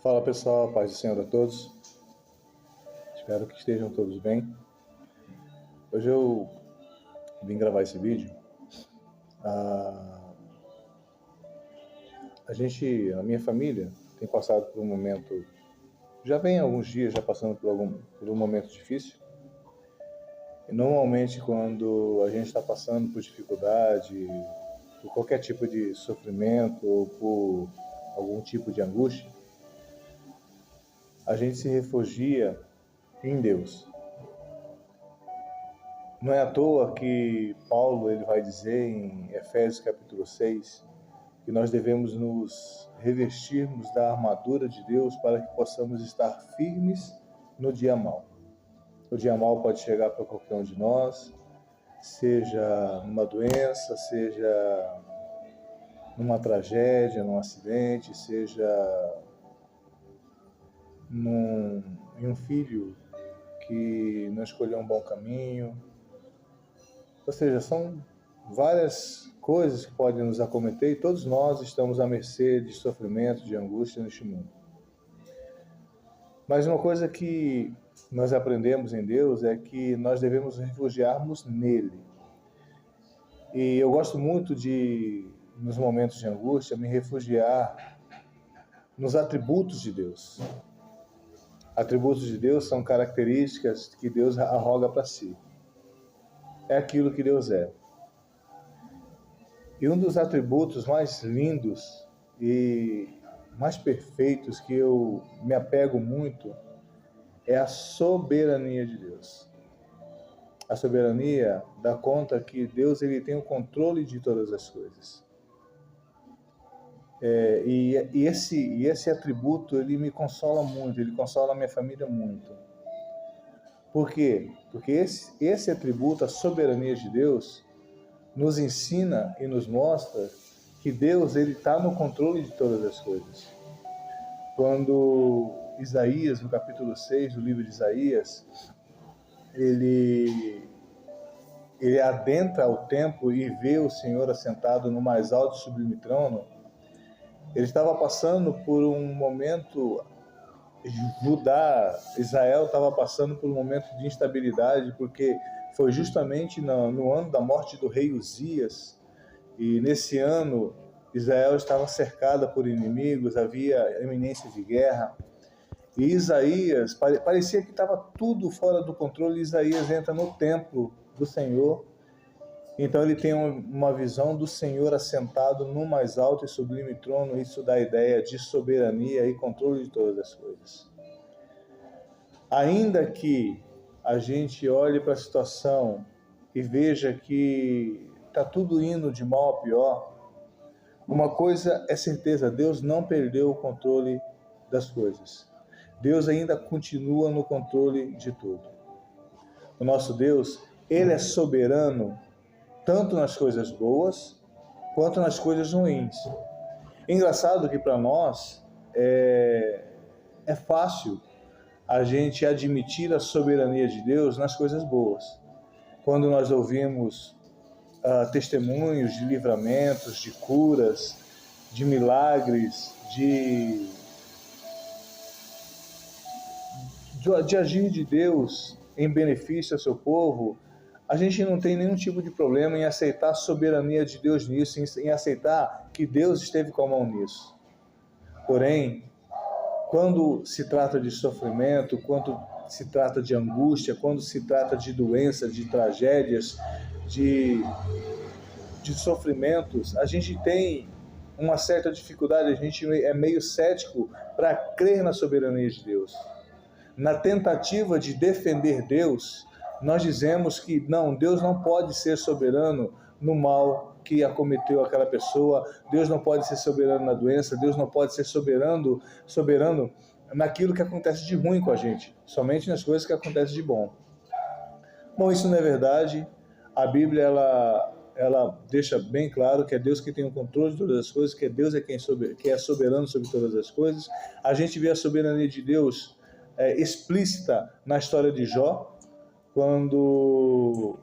Fala pessoal, paz do Senhor a todos. Espero que estejam todos bem. Hoje eu vim gravar esse vídeo. A minha família tem passado por um momento, já vem alguns dias já passando por um momento difícil. E normalmente quando a gente está passando por dificuldade, por qualquer tipo de sofrimento ou por algum tipo de angústia, a gente se refugia em Deus. Não é à toa que Paulo ele vai dizer em Efésios capítulo 6 que nós devemos nos revestirmos da armadura de Deus para que possamos estar firmes no dia mau. O dia mau pode chegar para qualquer um de nós, seja numa doença, seja numa tragédia, num acidente, seja em um filho que não escolheu um bom caminho. Ou seja, são várias coisas que podem nos acometer e todos nós estamos à mercê de sofrimento, de angústia neste mundo. Mas uma coisa que nós aprendemos em Deus é que nós devemos refugiarmos nele. E eu gosto muito de, nos momentos de angústia, me refugiar nos atributos de Deus. Atributos de Deus são características que Deus arroga para si. É aquilo que Deus é. E um dos atributos mais lindos e mais perfeitos que eu me apego muito é a soberania de Deus. A soberania dá conta que Deus ele tem o controle de todas as coisas. E esse atributo ele me consola muito, ele consola a minha família muito. Por quê? Porque esse atributo, a soberania de Deus, nos ensina e nos mostra que Deus ele está no controle de todas as coisas. Quando Isaías, no capítulo 6 do livro de Isaías, ele adentra o templo e vê o Senhor assentado no mais alto e sublime trono, ele estava passando por um momento, Israel estava passando por um momento de instabilidade, porque foi justamente no ano da morte do rei Uzias, e nesse ano Israel estava cercada por inimigos, havia iminência de guerra, e Isaías, parecia que estava tudo fora do controle. Isaías entra no templo do Senhor, então ele tem uma visão do Senhor assentado no mais alto e sublime trono. Isso dá a ideia de soberania e controle de todas as coisas. Ainda que a gente olhe para a situação e veja que está tudo indo de mal a pior, uma coisa é certeza: Deus não perdeu o controle das coisas. Deus ainda continua no controle de tudo. O nosso Deus, ele é soberano tanto nas coisas boas quanto nas coisas ruins. Engraçado que para nós é fácil a gente admitir a soberania de Deus nas coisas boas. Quando nós ouvimos testemunhos de livramentos, de curas, de milagres, de agir de Deus em benefício ao seu povo, a gente não tem nenhum tipo de problema em aceitar a soberania de Deus nisso, em aceitar que Deus esteve com a mão nisso. Porém, quando se trata de sofrimento, quando se trata de angústia, quando se trata de doença, de tragédias, de sofrimentos, a gente tem uma certa dificuldade, a gente é meio cético para crer na soberania de Deus. Na tentativa de defender Deus, nós dizemos que não, Deus não pode ser soberano no mal que acometeu aquela pessoa, Deus não pode ser soberano na doença, Deus não pode ser soberano naquilo que acontece de ruim com a gente, somente nas coisas que acontecem de bom. Bom, isso não é verdade. A Bíblia ela deixa bem claro que é Deus que tem o controle de todas as coisas, que Deus é quem é soberano sobre todas as coisas. A gente vê a soberania de Deus explícita na história de Jó, quando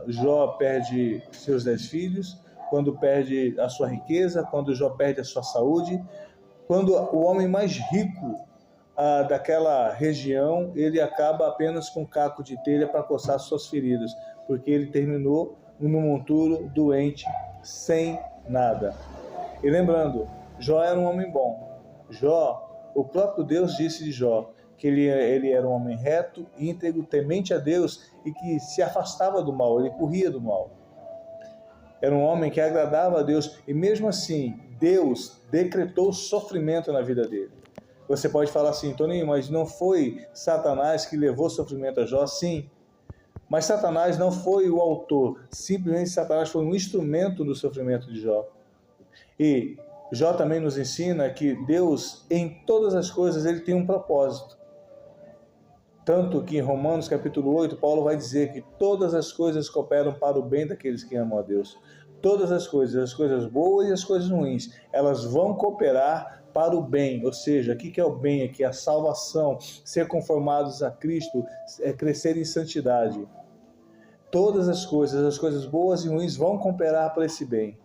Jó perde seus 10 filhos, quando perde a sua riqueza, quando Jó perde a sua saúde, quando o homem mais rico daquela região, ele acaba apenas com um caco de telha para coçar suas feridas, porque ele terminou no monturo, doente, sem nada. E lembrando, Jó era um homem bom. Jó, o próprio Deus disse de Jó que ele era um homem reto, íntegro, temente a Deus e que se afastava do mal, ele corria do mal. Era um homem que agradava a Deus e mesmo assim, Deus decretou sofrimento na vida dele. Você pode falar assim, Toninho, mas não foi Satanás que levou sofrimento a Jó? Sim, mas Satanás não foi o autor, simplesmente Satanás foi um instrumento do sofrimento de Jó. E Jó também nos ensina que Deus, em todas as coisas, ele tem um propósito. Tanto que em Romanos capítulo 8, Paulo vai dizer que todas as coisas cooperam para o bem daqueles que amam a Deus. Todas as coisas boas e as coisas ruins, elas vão cooperar para o bem. Ou seja, o que é o bem aqui? A salvação, ser conformados a Cristo, crescer em santidade. Todas as coisas boas e ruins vão cooperar para esse bem.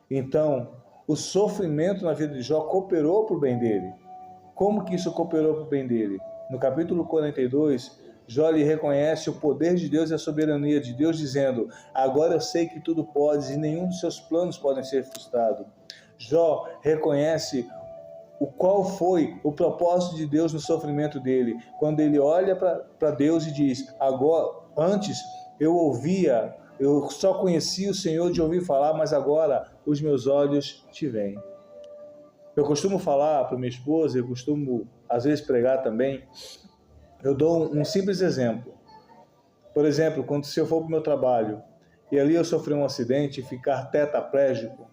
Então, o sofrimento na vida de Jó cooperou para o bem dele. Como que isso cooperou para o bem dele? No capítulo 42, Jó lhe reconhece o poder de Deus e a soberania de Deus, dizendo: agora eu sei que tudo podes e nenhum dos seus planos podem ser frustrados. Jó reconhece qual foi o propósito de Deus no sofrimento dele, quando ele olha para Deus e diz: agora, antes eu só conhecia o Senhor de ouvir falar, mas agora os meus olhos te veem. Eu costumo falar para minha esposa, eu costumo às vezes pregar também, eu dou um simples exemplo. Por exemplo, se eu for para o meu trabalho e ali eu sofrer um acidente e ficar tetraplégico,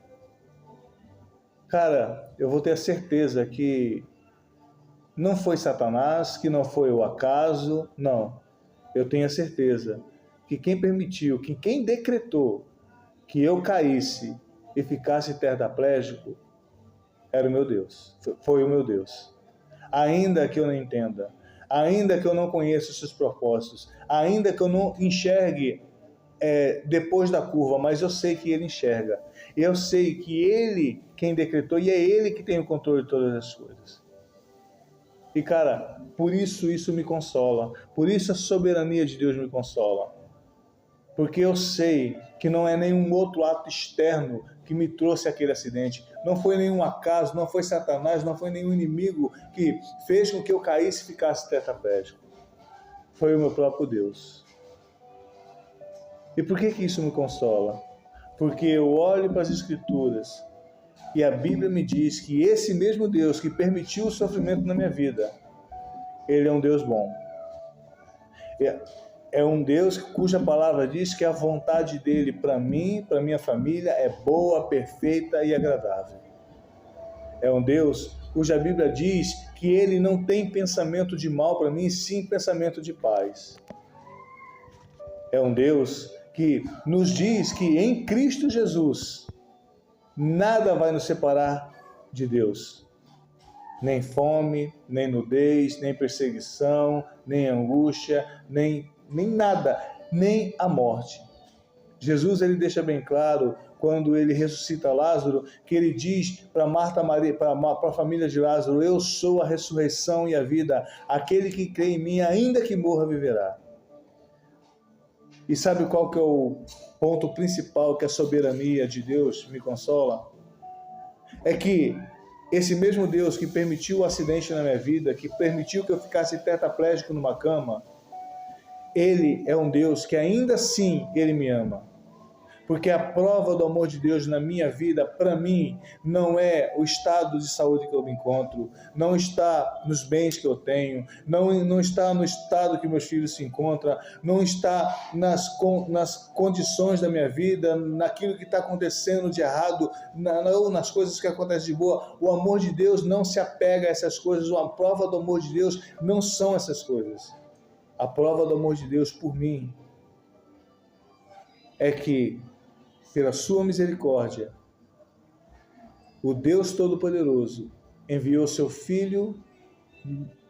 cara, eu vou ter a certeza que não foi Satanás, que não foi o acaso, não. Eu tenho a certeza que quem permitiu, que quem decretou que eu caísse e ficasse tetraplégico era o meu Deus, foi o meu Deus. Ainda que eu não entenda, ainda que eu não conheça os seus propósitos, ainda que eu não enxergue depois da curva, mas eu sei que Ele enxerga. Eu sei que Ele quem decretou e é Ele que tem o controle de todas as coisas. E cara, por isso me consola, por isso a soberania de Deus me consola. Porque eu sei que não é nenhum outro ato externo que me trouxe aquele acidente. Não foi nenhum acaso, não foi Satanás, não foi nenhum inimigo que fez com que eu caísse e ficasse tetraplégico. Foi o meu próprio Deus. E por que isso me consola? Porque eu olho para as Escrituras e a Bíblia me diz que esse mesmo Deus que permitiu o sofrimento na minha vida, Ele é um Deus bom. É um Deus cuja palavra diz que a vontade dele para mim, para minha família, é boa, perfeita e agradável. É um Deus cuja Bíblia diz que ele não tem pensamento de mal para mim, sim pensamento de paz. É um Deus que nos diz que em Cristo Jesus nada vai nos separar de Deus. Nem fome, nem nudez, nem perseguição, nem angústia, nem nada, nem a morte. Jesus ele deixa bem claro quando ele ressuscita Lázaro, que ele diz para Marta, Maria, para a família de Lázaro: eu sou a ressurreição e a vida, aquele que crê em mim, ainda que morra, viverá. E sabe qual que é o ponto principal que a soberania de Deus me consola? É que esse mesmo Deus que permitiu o acidente na minha vida, que permitiu que eu ficasse tetraplégico numa cama, Ele é um Deus que ainda assim Ele me ama. Porque a prova do amor de Deus na minha vida, para mim, não é o estado de saúde que eu me encontro, não está nos bens que eu tenho, não está no estado que meus filhos se encontram, não está nas condições da minha vida, naquilo que está acontecendo de errado, ou nas coisas que acontecem de boa. O amor de Deus não se apega a essas coisas, a prova do amor de Deus não são essas coisas. A prova do amor de Deus por mim é que, pela sua misericórdia, o Deus Todo-Poderoso enviou seu Filho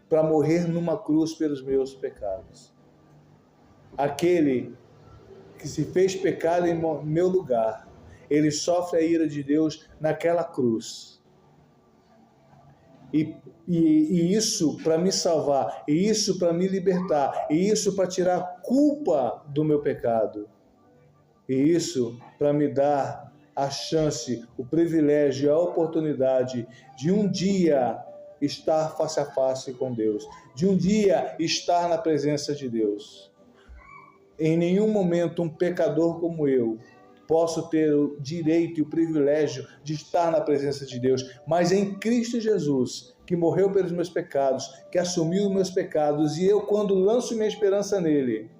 para morrer numa cruz pelos meus pecados. Aquele que se fez pecado em meu lugar, ele sofre a ira de Deus naquela cruz. E isso para me salvar, e isso para me libertar, e isso para tirar a culpa do meu pecado, e isso para me dar a chance, o privilégio, a oportunidade de um dia estar face a face com Deus, de um dia estar na presença de Deus. Em nenhum momento um pecador como eu posso ter o direito e o privilégio de estar na presença de Deus, mas em Cristo Jesus, que morreu pelos meus pecados, que assumiu os meus pecados, e eu, quando lanço minha esperança nele,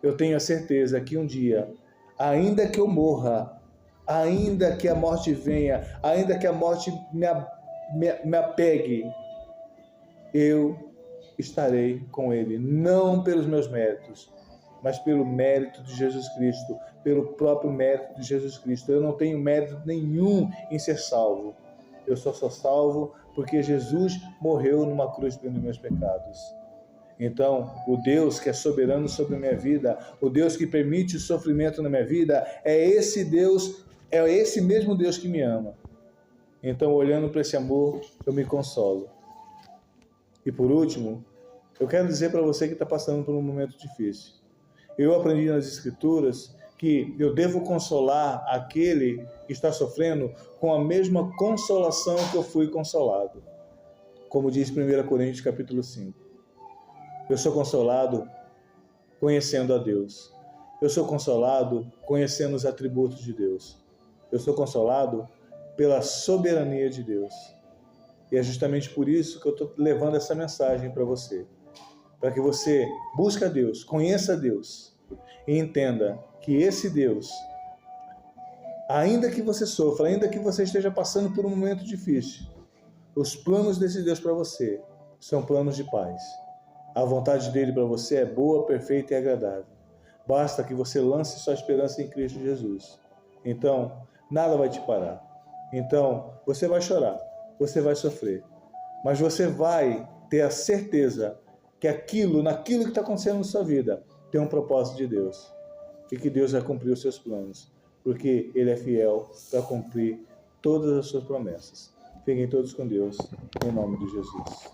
eu tenho a certeza que um dia, ainda que eu morra, ainda que a morte venha, ainda que a morte me apegue, eu estarei com ele, não pelos meus méritos, mas pelo mérito de Jesus Cristo, pelo próprio mérito de Jesus Cristo. Eu não tenho mérito nenhum em ser salvo. Eu só sou salvo porque Jesus morreu numa cruz pelos meus pecados. Então, o Deus que é soberano sobre a minha vida, o Deus que permite o sofrimento na minha vida, é esse Deus, é esse mesmo Deus que me ama. Então, olhando para esse amor, eu me consolo. E por último, eu quero dizer para você que está passando por um momento difícil. Eu aprendi nas Escrituras que eu devo consolar aquele que está sofrendo com a mesma consolação que eu fui consolado. Como diz 1 Coríntios capítulo 5. Eu sou consolado conhecendo a Deus. Eu sou consolado conhecendo os atributos de Deus. Eu sou consolado pela soberania de Deus. E é justamente por isso que eu estou levando essa mensagem para você. Para que você busque a Deus, conheça a Deus e entenda que esse Deus, ainda que você sofra, ainda que você esteja passando por um momento difícil, os planos desse Deus para você são planos de paz. A vontade dele para você é boa, perfeita e agradável. Basta que você lance sua esperança em Cristo Jesus. Então, nada vai te parar. Então, você vai chorar, você vai sofrer, mas você vai ter a certeza que naquilo que está acontecendo na sua vida, tem um propósito de Deus. E que Deus vai cumprir os seus planos. Porque Ele é fiel para cumprir todas as suas promessas. Fiquem todos com Deus, em nome de Jesus.